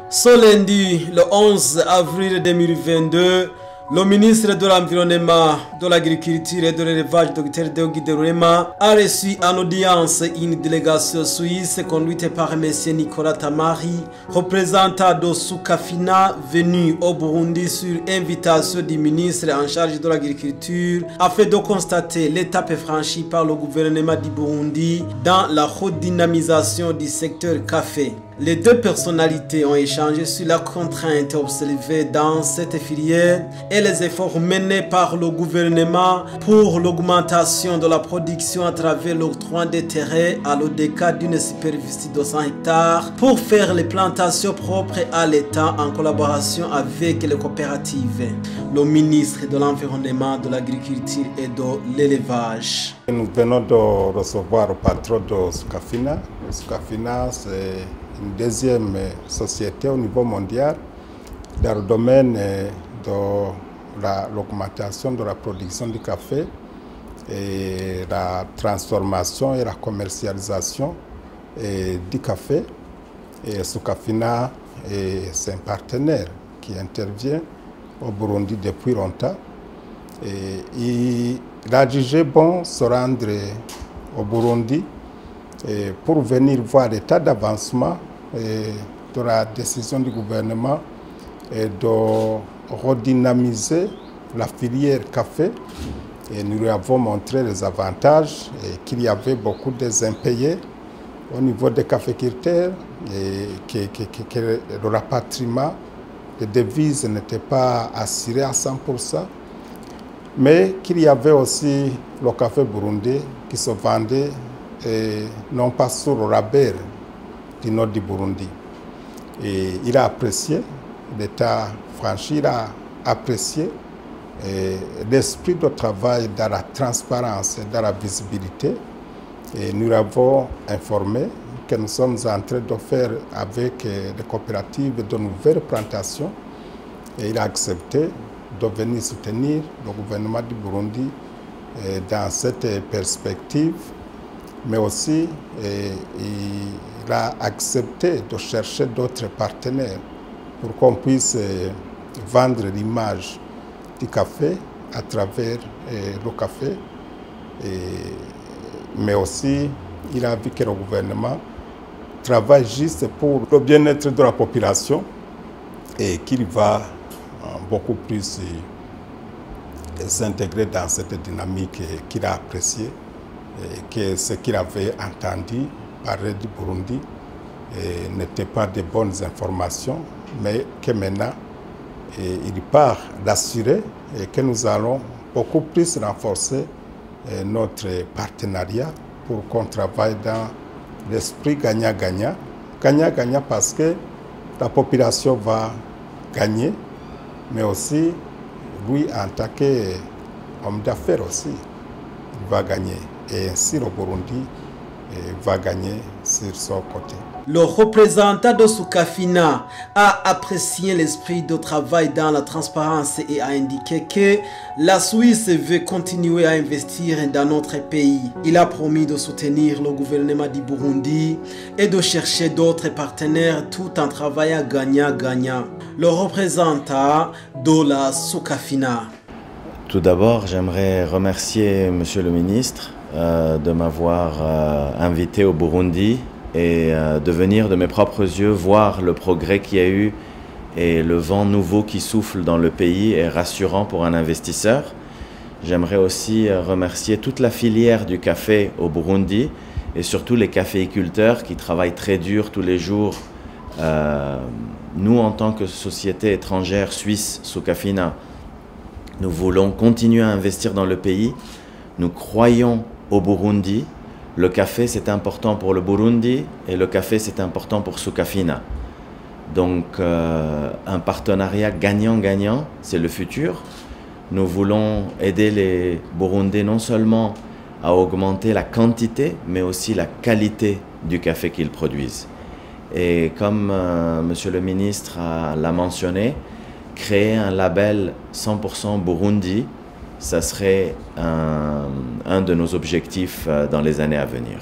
Ce lundi, le 11 avril 2022, le ministre de l'Environnement, de l'Agriculture et de l'Élevage, Dr Deogui Derurema, a reçu en audience une délégation suisse conduite par M. Nicolas Tamari, représentant de Sukafina, venu au Burundi sur invitation du ministre en charge de l'Agriculture, afin de constater l'étape franchie par le gouvernement du Burundi dans la redynamisation du secteur café. Les deux personnalités ont échangé sur la contrainte observée dans cette filière et les efforts menés par le gouvernement pour l'augmentation de la production à travers l'octroi des terrains à l'ODK d'une superficie de 100 hectares pour faire les plantations propres à l'État en collaboration avec les coopératives. Le ministre de l'Environnement, de l'Agriculture et de l'Élevage. Nous venons de recevoir le patron de Sukafina. Sukafina, c'est une deuxième société au niveau mondial dans le domaine de l'augmentation de la production du café et la transformation et la commercialisation du café. Et Sukafina, c'est un partenaire qui intervient au Burundi depuis longtemps. Et il a jugé bon se rendre au Burundi pour venir voir l'état d'avancement de la décision du gouvernement de redynamiser la filière café. Et nous lui avons montré les avantages et qu'il y avait beaucoup des impayés au niveau des caféculteurs et que le rapatriement des devises n'était pas assuré à 100%, mais qu'il y avait aussi le café burundais qui se vendait non pas sur le rabais du nord du Burundi. Et il a apprécié l'état franchi, il a apprécié l'esprit de travail dans la transparence et dans la visibilité. Et nous l'avons informé que nous sommes en train de faire avec les coopératives de nouvelles plantations. Et il a accepté de venir soutenir le gouvernement du Burundi dans cette perspective. Mais aussi, il a accepté de chercher d'autres partenaires pour qu'on puisse vendre l'image du café à travers le café. Mais aussi, il a vu que le gouvernement travaille juste pour le bien-être de la population et qu'il va beaucoup plus s'intégrer dans cette dynamique qu'il a appréciée. Que ce qu'il avait entendu parler du Burundi n'était pas de bonnes informations, mais que maintenant il part d'assurer que nous allons beaucoup plus renforcer notre partenariat pour qu'on travaille dans l'esprit gagnant-gagnant. Gagnant-gagnant parce que la population va gagner, mais aussi lui en tant qu'homme d'affaires aussi, il va gagner. Et ainsi le Burundi va gagner sur son côté. Le représentant de Sukafina a apprécié l'esprit de travail dans la transparence et a indiqué que la Suisse veut continuer à investir dans notre pays. Il a promis de soutenir le gouvernement du Burundi et de chercher d'autres partenaires tout en travaillant gagnant-gagnant. Le représentant de la Sukafina. Tout d'abord, j'aimerais remercier Monsieur le ministre de m'avoir invité au Burundi et de venir de mes propres yeux voir le progrès qu'il y a eu et le vent nouveau qui souffle dans le pays est rassurant pour un investisseur. J'aimerais aussi remercier toute la filière du café au Burundi et surtout les caféiculteurs qui travaillent très dur tous les jours. Nous, en tant que société étrangère suisse, Sukafina, nous voulons continuer à investir dans le pays. Nous croyons au Burundi. Le café, c'est important pour le Burundi et le café, c'est important pour Sukafina. Donc, un partenariat gagnant-gagnant, c'est le futur. Nous voulons aider les Burundais non seulement à augmenter la quantité, mais aussi la qualité du café qu'ils produisent. Et comme Monsieur le ministre l'a mentionné, créer un label 100% Burundi, ça serait un de nos objectifs dans les années à venir.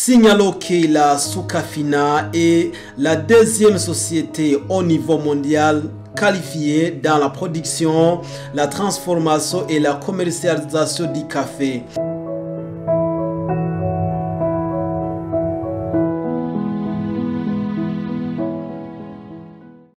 Signalons que la Socafina est la deuxième société au niveau mondial qualifiée dans la production, la transformation et la commercialisation du café.